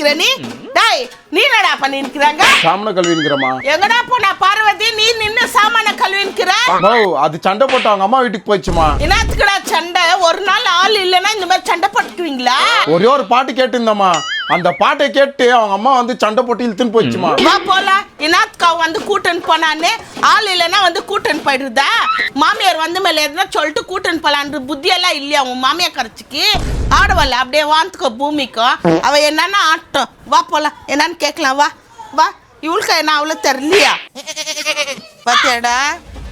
நிக்கிற நீ டேய் நீ என்னடா பண்ணி நிக்கிறாங்க சாமான கழுவின்கிறமா எங்கடா போனா பார்வதி நீ நின்னு சாமான கழுவின்கிற அது சண்டை போட்டு அவங்க அம்மா வீட்டுக்கு போயிடுச்சுமா என்னத்துக்குடா சண்டை ஒரு நாள் ஆள் இல்லைன்னா இந்த மாதிரி சண்டை போட்டுக்குவீங்களா ஒரே ஒரு பாட்டு கேட்டுருந்தம்மா அந்த பாட்டை கேட்டு அவங்க அம்மா வந்து சண்டை போட்டு இழுத்துன்னு போயிடுச்சுமா வா போலாம் என்னத்துக்கு அவன் வந்து கூட்டன்னு போனான்னு ஆள் இல்லைன்னா வந்து கூட்டன்னு போயிடுதா மாமியார் வந்து மேல எதுனா சொல்லிட்டு கூட்டன்னு போலான்ற புத்தியெல்லாம் இல்லையா அவன் மாமியார் கரைச்சிக்கு ஆடவல்ல அப்படியே வாந்துக்கோ பூமிக்கும் அவ என்னன்னா ஆட்டம் வா போலாம் என்னன்னு கேட்கலாம் வா வா இவளுக்கு என்ன அவ்வளோ தெரியலையா பார்த்தியாடா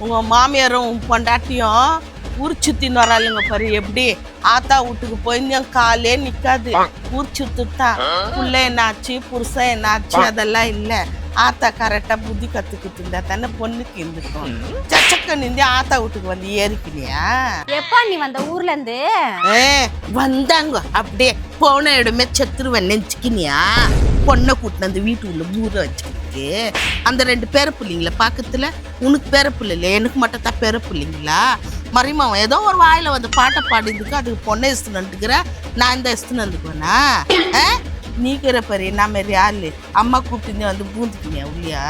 உங்க மாமியாரும் உன் பொண்டாட்டியும் ஊர் சுத்தின்னு வராளுங்க பாரு எப்படி ஆத்தா வீட்டுக்கு போய் காலே நிக்காது ஊர் சுத்துத்தான் புள்ள என்னாச்சு புருஷன் என்னாச்சு அதெல்லாம் இல்ல ஆத்தா கரெக்டா புத்தி கத்துக்கிட்டு இருந்தா தானே பொண்ணுக்கு இருந்துக்கும் சச்சக்க நின்று ஆத்தா வீட்டுக்கு வந்து ஏறிக்கினியா எப்பா நீ வந்த ஊர்ல இருந்து வந்தாங்க அப்படியே போன இடமே செத்துருவன் நெஞ்சுக்கினியா பொண்ணை கூட்டின அந்த வீட்டு உள்ள ஊற வச்சுக்கிட்டு அந்த 2 பேர பிள்ளைங்களா பக்கத்துல உனக்கு பேர பிள்ளை இல்லையா எனக்கு மட்டும் தான் பேர பிள்ளைங்களா மரிமாவன் ஏதோ ஒரு வாயில வந்து பாட்டை பாடிந்துக்கு அதுக்கு பொண்ணை இஸ்துனுக்கிற நான் இந்த இஸ்துனுக்குவேனா நீக்கிற பாரு என்ன மாரி ஆளு அம்மா கூப்பிட்டு வந்து பூந்துக்கினியா உள்ளியா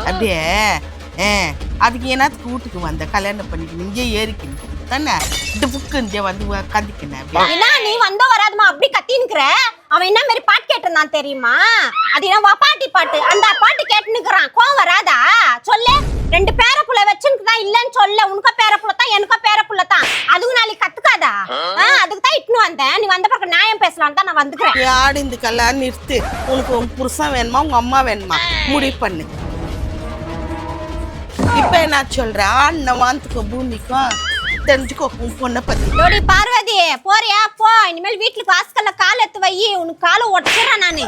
அப்படியே அதுக்கு என்னத்துக்கு வீட்டுக்கு வந்த கல்யாணம் பண்ணிக்கணும் இங்கே ஏறிக்கணும் தானே இந்த புக்கு இங்கே வந்து கந்திக்கினேன் நீ வந்தோ வராதுமா அப்படி கத்தின்னுக்குற அவன் என்ன மாதிரி பாட்டு கேட்டிருந்தான் தெரியுமா அது என்ன வப்பாட்டி பாட்டு அந்த பாட்டு கேட்டுன்னுக்குறான் கோவம் வராதா சொல்லு 2 பேரப்புள்ள வச்சுன்னுதான் இல்லன்னு சொல்ல உனக்கு பேரப்புள்ள தான் எனக்கு பேரப்புள்ள தான் அதுவும் நாளைக்கு கத்துக்காதா அதுக்கு தான் இட்டுன்னு வந்தேன் நீ வந்த பிறகு நியாயம் பேசலாம் தான் நான் வந்துக்கிறேன் ஆடி இந்த கல்யாணம் நிறுத்து உனக்கு உன் புருஷன் வேணுமா உங்க அம்மா வேணுமா முடிவு பண்ணு இப்ப என்ன சொல்ற ஆண்ண வாந்துக்கோ பூமிக்கும் தெரிஞ்சுக்கோ உன் பொண்ணை பத்தி பார்வதி போறியா போ இனிமேல் வீட்டுக்கு வாசல்ல கால் எடுத்து வை உனக்கு காலை ஒட்டுறேன் நானு